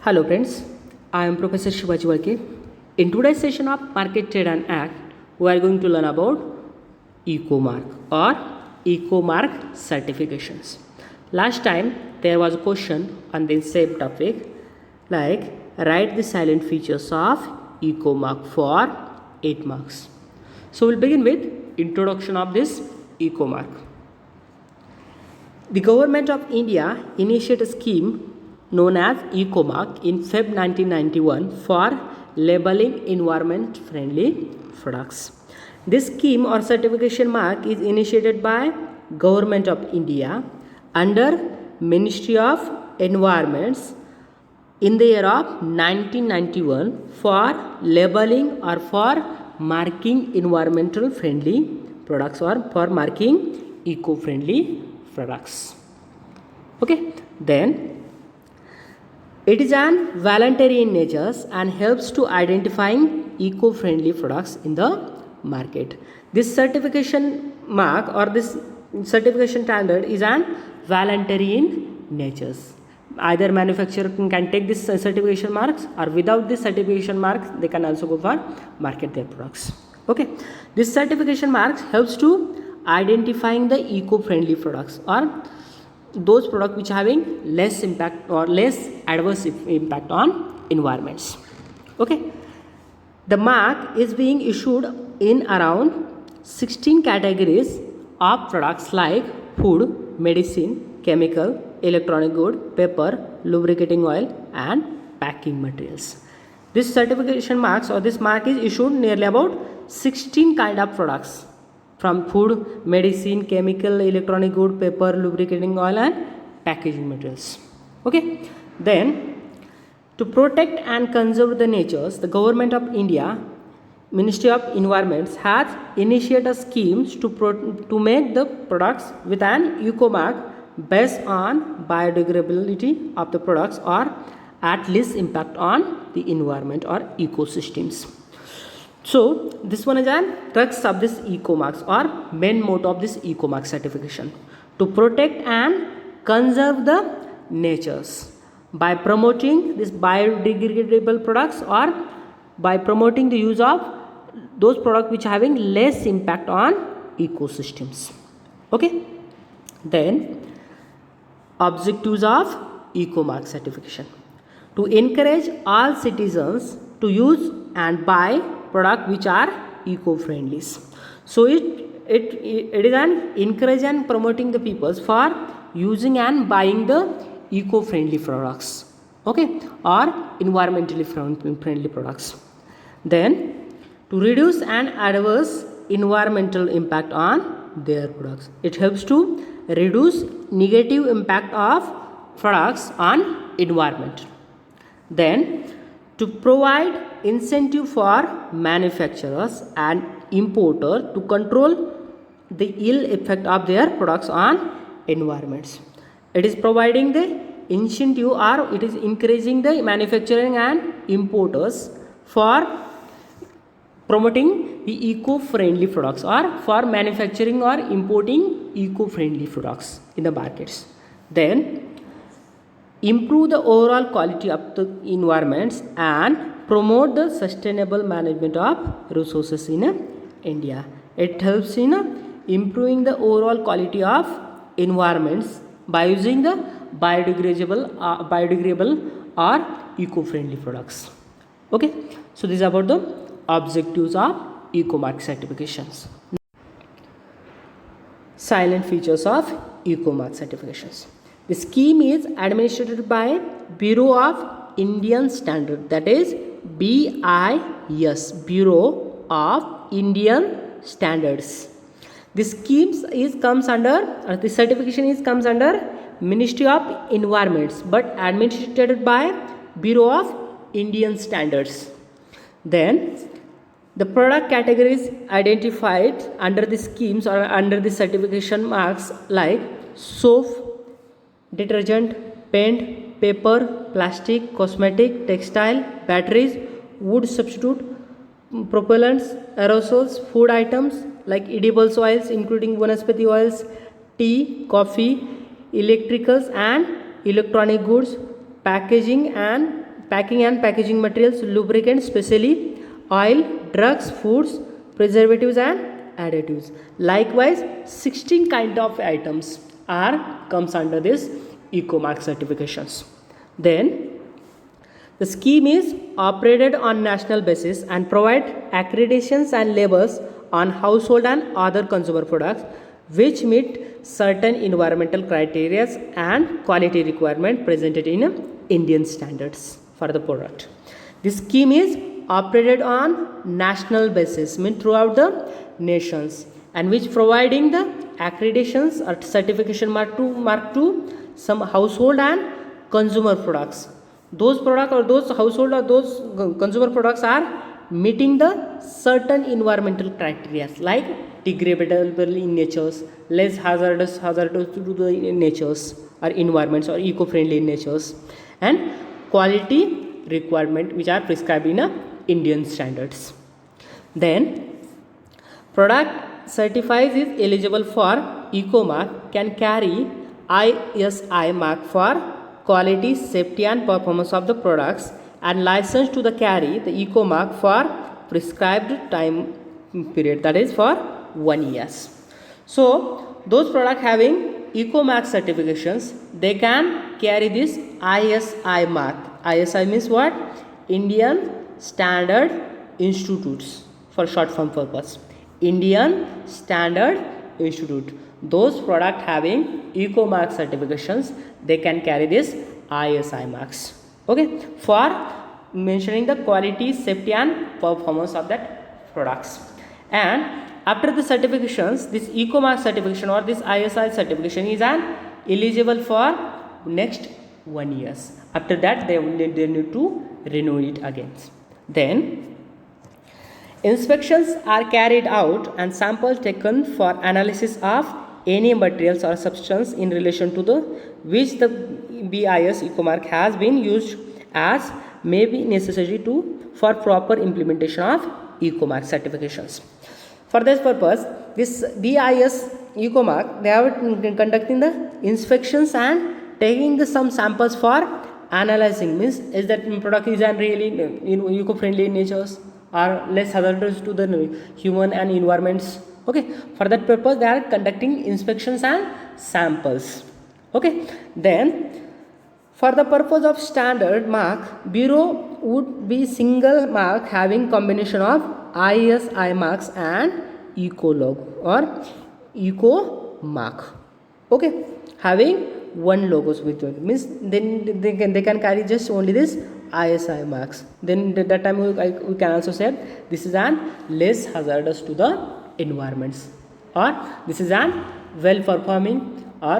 Hello friends, I am Professor Shivaji Walke. In today's session of Market Trade and Act, we are going to learn about Ecomark or Ecomark certifications. Last time there was a question on the same topic like write the silent features of Ecomark for 8 marks. So we'll begin with introduction of this Ecomark. The government of India initiated a scheme known as Ecomark in Feb 1991 for labeling environment friendly products. This scheme or certification mark is initiated by Government of India under Ministry of Environments in the year of 1991 for labeling or for marking environmental friendly products or for marking eco-friendly products. Okay, then it is an voluntary in nature and helps to identifying eco-friendly products in the market. This certification mark or this certification standard is an voluntary in nature. Either manufacturer can take this certification marks, or without this certification marks they can also go for market their products. Okay, this certification marks helps to identifying the eco-friendly products or those products which are having less impact or less adverse impact on environments. Okay, the mark is being issued in around 16 categories of products like food, medicine, chemical, electronic good, paper, lubricating oil and packing materials. This certification marks or this mark is issued nearly about 16 kind of products from food, medicine, chemical, electronic good, paper, lubricating oil and packaging materials. Okay, then to protect and conserve the natures, the Government of India, Ministry of Environment has initiated schemes to make the products with an eco-mark based on biodegradability of the products or at least impact on the environment or ecosystems. So this one is an crux of this Ecomarks or main motto of this Ecomark certification to protect and conserve the natures by promoting this biodegradable products or by promoting the use of those products which are having less impact on ecosystems. Okay, then objectives of Ecomark certification: to encourage all citizens to use and buy products which are eco-friendly. So it is an encourage and promoting the peoples for using and buying the eco-friendly products, okay, or environmentally friendly products. Then to reduce an adverse environmental impact on their products. It helps to reduce negative impact of products on environment. Then to provide incentive for manufacturers and importers to control the ill effect of their products on environments. It is providing the incentive or it is encouraging the manufacturing and importers for promoting the eco-friendly products or for manufacturing or importing eco-friendly products in the markets. Then improve the overall quality of the environments and promote the sustainable management of resources in India. It helps in improving the overall quality of environments by using the biodegradable or eco-friendly products. Okay, so this is about the objectives of Ecomark certifications. Silent features of Ecomark certifications. The scheme is administered by Bureau of Indian Standard, that is BIS, Bureau of Indian Standards. The schemes comes under the certification comes under Ministry of Environments but administered by Bureau of Indian Standards. Then the product categories identified under the schemes or under the certification marks like soap, detergent, paint, paper, plastic, cosmetic, textile, batteries, wood substitute, propellants, aerosols, food items like edible oils including vanaspati oils, tea, coffee, electricals and electronic goods, packaging and packing and packaging materials, lubricants, specially oil, drugs, foods, preservatives and additives. Likewise, 16 kind of items are comes under this Ecomark certifications. Then the scheme is operated on national basis and provide accreditations and labels on household and other consumer products which meet certain environmental criteria and quality requirement presented in Indian standards for the product. This scheme is operated on national basis, means throughout the nations, and which providing the accreditations or certification mark to some household and consumer products. Those products or those household or those consumer products are meeting the certain environmental criteria like degradable in natures, less hazardous to the natures or environments or eco-friendly in natures, and quality requirement which are prescribed in Indian standards. Then product certifies is eligible for Ecomark can carry ISI mark for quality, safety and performance of the products and license to the carry the Ecomark for prescribed time period, that is for 1 year. So those products having Ecomark certifications, they can carry this ISI mark. ISI means what? Indian Standard Institutes for short form purpose. Indian Standard Institute. Those products having Ecomark certifications, they can carry this ISI marks. Okay, for mentioning the quality, safety and performance of that products. And after the certifications, this Ecomark certification or this ISI certification is an eligible for next 1 year. After that, they need to renew it again. Then inspections are carried out and samples taken for analysis of any materials or substance in relation to the which the BIS Ecomark has been used as may be necessary to for proper implementation of Ecomark certifications. For this purpose, this BIS Ecomark, they are conducting the inspections and taking the some samples for analyzing, means is that product is really eco-friendly in natures or less hazardous to the human and environments. Okay, for that purpose they are conducting inspections and samples. Okay, then for the purpose of standard mark, bureau would be single mark having combination of ISI marks and Eco logo or Eco mark. Okay, having one logos with it, means then they can carry just only this ISI marks. Then at that time we can also say this is an less hazardous to the environments, or this is an well performing or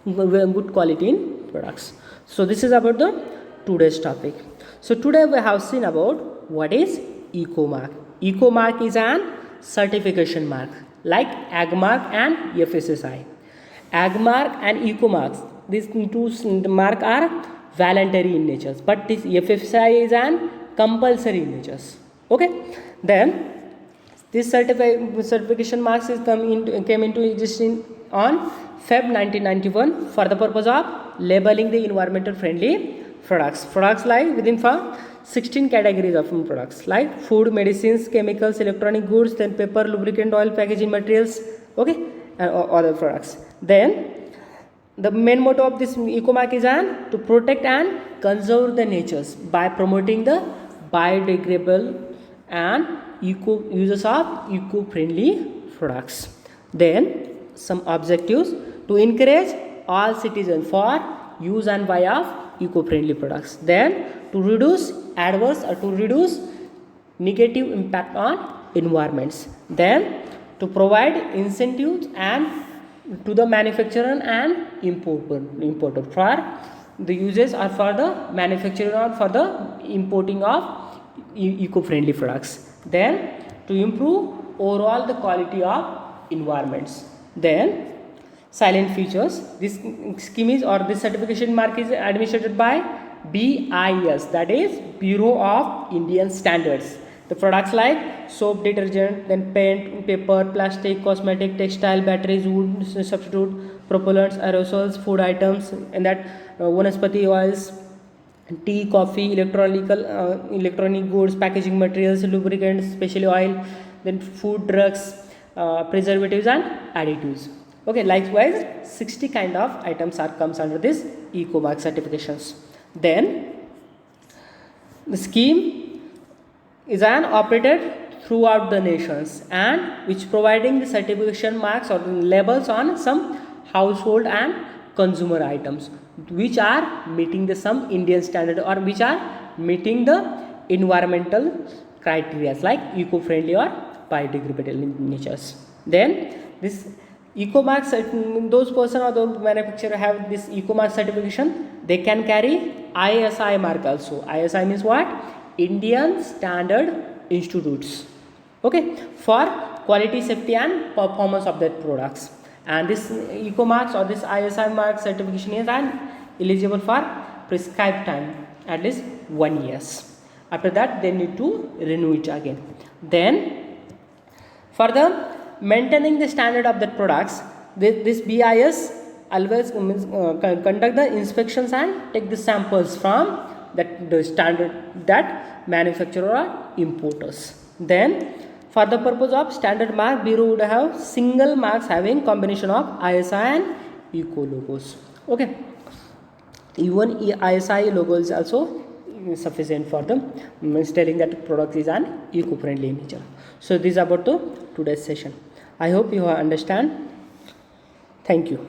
good quality in products. So this is about the today's topic. So today we have seen about what is Ecomark. Ecomark is an certification mark like AgMark and FSSI. AgMark and Ecomarks, these two mark are voluntary in nature, but this FSSI is an compulsory in nature. Okay, then this certification marks is came into existence on Feb 1991 for the purpose of labeling the environmental friendly products. Products like within 16 categories of products like food, medicines, chemicals, electronic goods, then paper, lubricant, oil, packaging materials, okay, and other products. Then the main motto of this Ecomark is to protect and conserve the natures by promoting the biodegradable and uses of eco-friendly products. Then some objectives: to encourage all citizens for use and buy of eco-friendly products. Then to reduce adverse or to reduce negative impact on environments. Then to provide incentives and to the manufacturer and importer for the uses or for the manufacturer or for the importing of eco-friendly products. Then to improve overall the quality of environments. Then silent features. This scheme is or this certification mark is administered by BIS, that is Bureau of Indian Standards. The products like soap, detergent, then paint, paper, plastic, cosmetic, textile, batteries, wood substitute, propellants, aerosols, food items, and that vanaspati oils, tea, coffee, electronic goods, packaging materials, lubricants, especially oil, then food, drugs, preservatives and additives. Okay, likewise 60 kind of items are comes under this Ecomark certifications. Then the scheme is an operated throughout the nations and which providing the certification marks or labels on some household and consumer items which are meeting the some Indian standard or which are meeting the environmental criteria like eco-friendly or biodegradable in natures. Then this Ecomark, those person or those manufacturer have this Ecomark certification, they can carry ISI mark also. ISI means what? Indian Standard Institutes. Okay, for quality, safety and performance of their products. And this Ecomarks or this ISI mark certification is eligible for prescribed time at least 1 year. After that they need to renew it again. Then for the maintaining the standard of the products, this BIS always conduct the inspections and take the samples from that the standard that manufacturer or importers. Then for the purpose of standard mark, bureau would have single marks having combination of ISI and Eco logos. Okay, even ISI logo is also sufficient for them, means telling that product is an eco-friendly in nature. So this is about the today's session. I hope you understand. Thank you.